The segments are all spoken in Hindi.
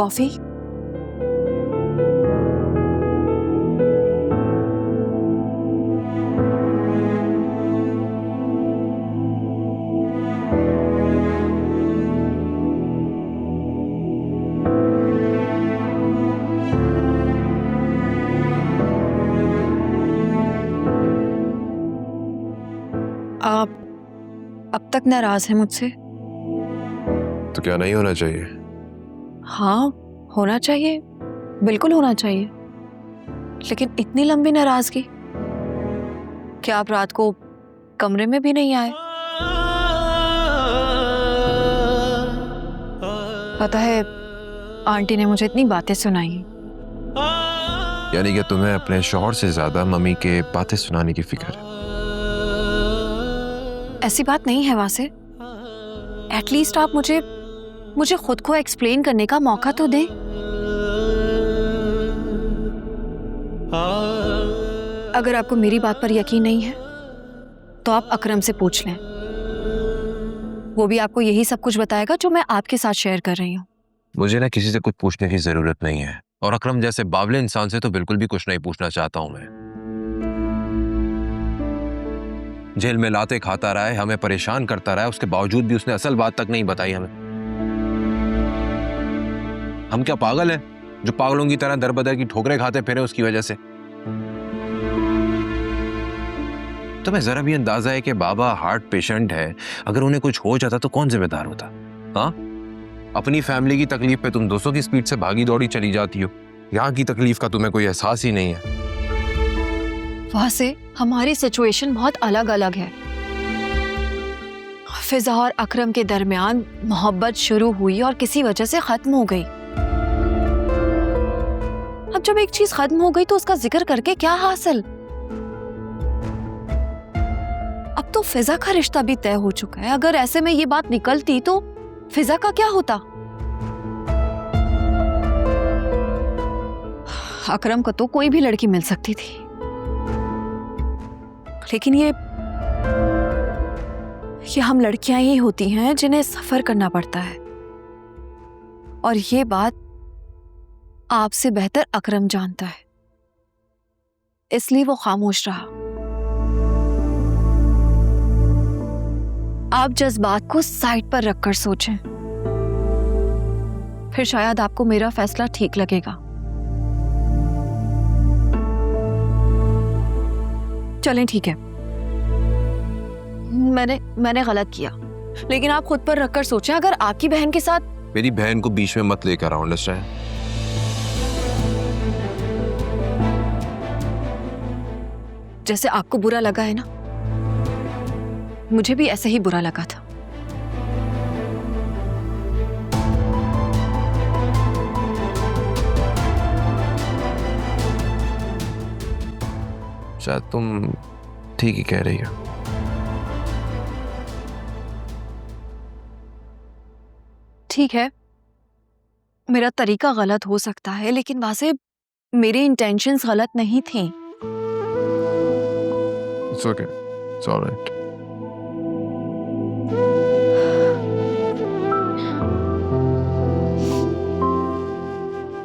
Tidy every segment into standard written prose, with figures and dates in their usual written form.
कॉफी? आप अब तक नाराज हैं मुझसे? तो क्या नहीं होना चाहिए? हाँ, होना चाहिए, बिल्कुल होना चाहिए। लेकिन इतनी लंबी नाराजगी? क्या आप रात को कमरे में भी नहीं आए? पता है, आंटी ने मुझे इतनी बातें सुनाई। यानी कि तुम्हें अपने शौहर से ज्यादा मम्मी के बातें सुनाने की फिक्र है? ऐसी बात नहीं है वासे। एटलीस्ट आप मुझे खुद को एक्सप्लेन करने का मौका तो दें। अगर आपको मेरी बात पर यकीन नहीं है तो आप अकरम से पूछ लें। वो भी आपको यही सब कुछ बताएगा जो मैं आपके साथ शेयर कर रही हूँ। मुझे ना किसी से कुछ पूछने की जरूरत नहीं है, और अकरम जैसे बावले इंसान से तो बिल्कुल भी कुछ नहीं पूछना चाहता हूं मैं। जेल में लाते खाता रहा है, हमें परेशान करता रहा है, उसके बावजूद भी उसने असल बात तक नहीं बताई हमें। हम क्या पागल हैं जो पागलों की तरह दर बदर की ठोकरें खाते फिरे उसकी वजह से? तुम्हें जरा भी अंदाजा है कि बाबा हार्ट पेशेंट है, अगर उन्हें कुछ हो जाता तो कौन जिम्मेदार होता? हाँ, अपनी फैमिली की तकलीफ पे तुम 200 की स्पीड से भागी दौड़ी चली जाती हो, यहाँ की तकलीफ का तुम्हें कोई एहसास ही नहीं है। वहां से हमारी सिचुएशन बहुत अलग अलग है। फिजा और अकरम के दरमियान मोहब्बत शुरू हुई और किसी वजह से खत्म हो गई। अब जब एक चीज खत्म हो गई तो उसका जिक्र करके क्या हासिल? अब तो फिजा का रिश्ता भी तय हो चुका है। अगर ऐसे में ये बात निकलती तो फिजा का क्या होता? अकरम को तो कोई भी लड़की मिल सकती थी, लेकिन ये हम लड़कियां ही होती हैं जिन्हें सफर करना पड़ता है। और ये बात आपसे बेहतर अकरम जानता है, इसलिए वो खामोश रहा। आप जज्बात को साइड पर रखकर सोचें, फिर शायद आपको मेरा फैसला ठीक लगेगा। चलें, ठीक है, मैंने गलत किया, लेकिन आप खुद पर रखकर सोचें, अगर आपकी बहन के साथ। मेरी बहन को बीच में मत लेकर आओ, अंडरस्टैंड? जैसे आपको बुरा लगा है ना, मुझे भी ऐसे ही बुरा लगा था। शायद तुम ठीक ही कह रही हो। ठीक है, मेरा तरीका गलत हो सकता है, लेकिन वासे मेरी इंटेंशंस गलत नहीं थी। It's okay. It's all right.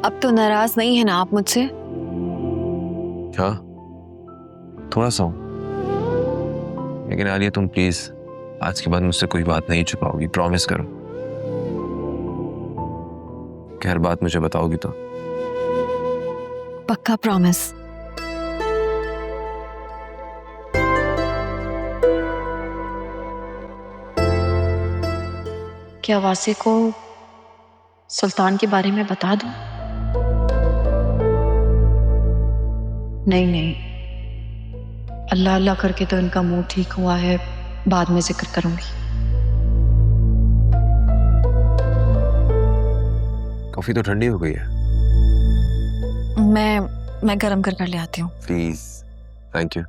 अब तो नाराज नहीं है ना आप मुझसे? हाँ, थोड़ा सा हूं, लेकिन आलिया तुम प्लीज आज के बाद मुझसे कोई बात नहीं छुपाओगी, प्रॉमिस करो। कि हर बात मुझे बताओगी तो? पक्का प्रॉमिस। क्या वासे को सुल्तान के बारे में बता दूं? नहीं नहीं, अल्लाह अल्लाह करके तो इनका मूड ठीक हुआ है, बाद में जिक्र करूंगी। कॉफी तो ठंडी हो गई है। मैं गरम कर ले आती हूँ। Please, thank you.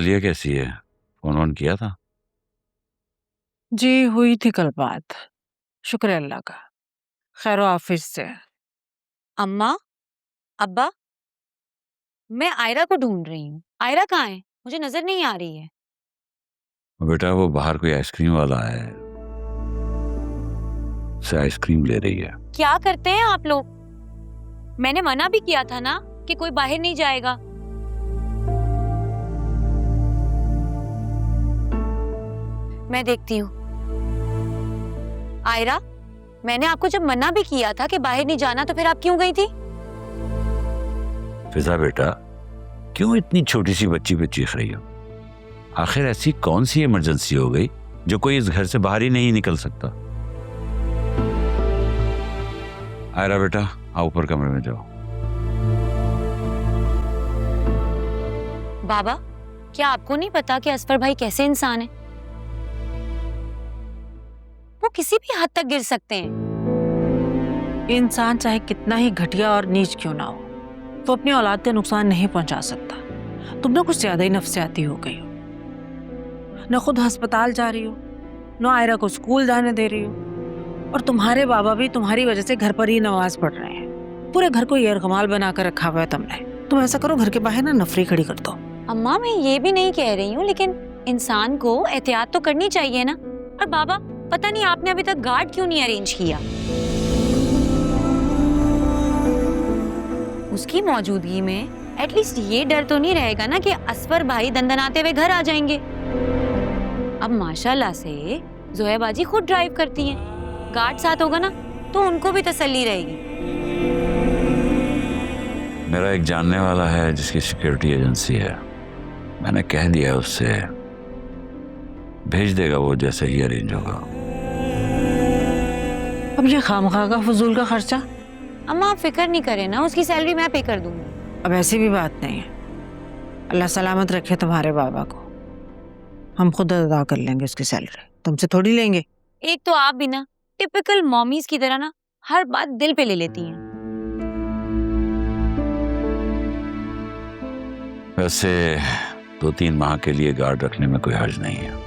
आलिया कैसी है? फोन ऑन किया था? जी हुई थी कल बात, शुक्र है अल्लाह का, खैर ऑफिस से। अम्मा, अब्बा, मैं आयरा को ढूंढ रही हूँ। आयरा कहाँ है? मुझे नजर नहीं आ रही है। बेटा वो बाहर कोई आइसक्रीम वाला है, से आइसक्रीम ले रही है। क्या करते हैं आप लोग? मैंने मना भी किया था ना कि कोई बाहर नहीं जाएगा। मैं देखती हूँ। आयरा, मैंने आपको जब मना भी किया था कि बाहर नहीं जाना, तो फिर आप क्यों गई थी? फिजा बेटा, क्यों इतनी छोटी सी बच्ची पे चीख रही हो? आखिर ऐसी कौन सी इमरजेंसी हो गई जो कोई इस घर से बाहर ही नहीं निकल सकता? आयरा बेटा, आओ ऊपर कमरे में जाओ। बाबा, क्या आपको नहीं पता कि असफर भाई कैसे इंसान है? वो किसी भी हद तक गिर सकते हैं। इंसान चाहे कितना ही घटिया और नीच क्यों ना हो, तो अपनी औलाद को नुकसान नहीं पहुंचा सकता। तुम ना कुछ ज्यादा ही नफसियाती हो गई हो। न खुद अस्पताल जा रही हो, न आयरा को स्कूल जाने दे रही हो, और तुम्हारे बाबा भी तुम्हारी वजह से घर पर ही नमाज पढ़ रहे हैं। पूरे घर को यरगमाल बनाकर रखा हुआ है तुमने। तुम ऐसा करो, घर के बाहर ना नफरी खड़ी कर दो। अम्मा, मैं ये भी नहीं कह रही हूँ, लेकिन इंसान को एहतियात तो करनी चाहिए ना। और बाबा, पता नहीं आपने अभी तक गार्ड क्यों नहीं अरेंज किया? उसकी मौजूदगी में एटलीस्ट ये डर तो नहीं रहेगा ना कि असफर भाई दंदनाते हुए घर आ जाएंगे। अब माशाल्लाह से जोया बाजी खुद ड्राइव करती हैं। गार्ड साथ होगा ना तो उनको भी तसल्ली रहेगी। मेरा एक जानने वाला है जिसकी सिक्योरिटी एजेंसी है, मैंने कह दिया उससे, भेज देगा वो जैसे ही अरेंज होगा। अब ये खामखा का फजूल का खर्चा। अम्मा, आप फिक्र नहीं करें ना, उसकी सैलरी मैं पे कर दूंगी। अब ऐसी भी बात नहीं है। अल्लाह सलामत रखे तुम्हारे बाबा को, हम खुद अदा कर लेंगे उसकी सैलरी, तुमसे थोड़ी लेंगे। एक तो आप भी ना टिपिकल मॉमीज की तरह ना हर बात दिल पे ले लेती हैं। वैसे 2-3 माह के लिए गार्ड रखने में कोई हर्ज नहीं है।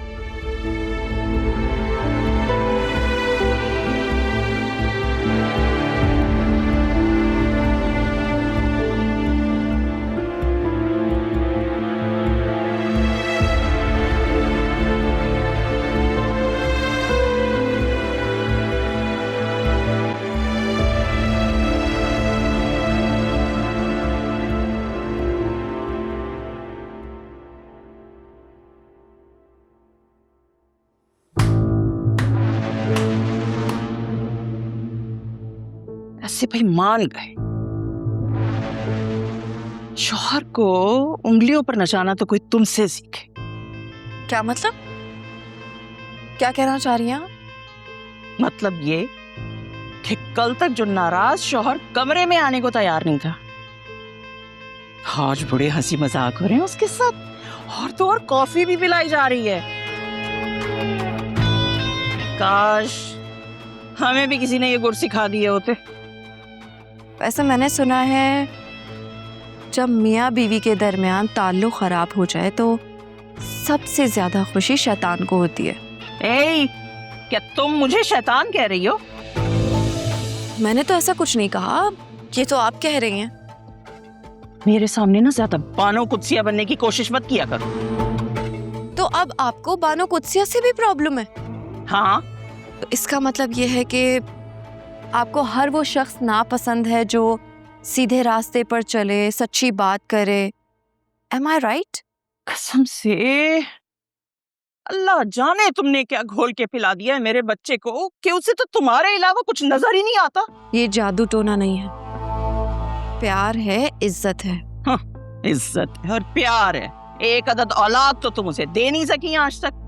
ऐसे भाई मान गए। शौहर को उंगलियों पर नचाना तो कोई तुमसे सीखे। क्या मतलब? क्या कहना चाह रही हैं आप? मतलब ये कि कल तक जो नाराज शौहर कमरे में आने को तैयार नहीं था, आज बड़े हंसी मजाक हो रहे हैं उसके साथ, और तो और कॉफी भी पिलाई जा रही है। काश हमें भी किसी ने ये गुर सिखा दिए होते। वैसे मैंने सुना है जब मियाँ बीवी के दरमियान ताल्लुक खराब हो जाए तो सबसे ज्यादा खुशी शैतान को होती है। ए, क्या तुम मुझे शैतान कह रही हो? मैंने तो ऐसा कुछ नहीं कहा, ये तो आप कह रही हैं। मेरे सामने ना ज्यादा बानो कुत्सिया बनने की कोशिश मत किया करो। तो अब आपको बानो कुत्सिया से भी प्रॉब्लम है? हाँ, तो इसका मतलब ये है कि आपको हर वो शख्स नापसंद है जो सीधे रास्ते पर चले, सच्ची बात करे। Am I right? कसम से अल्लाह जाने तुमने क्या घोल के पिला दिया है मेरे बच्चे को कि उसे तो तुम्हारे अलावा कुछ नजर ही नहीं आता। ये जादू टोना नहीं है, प्यार है, इज्जत है। हाँ, इज्जत है और प्यार है। एक अदद औलाद तो तुम उसे दे नहीं सकी आज तक।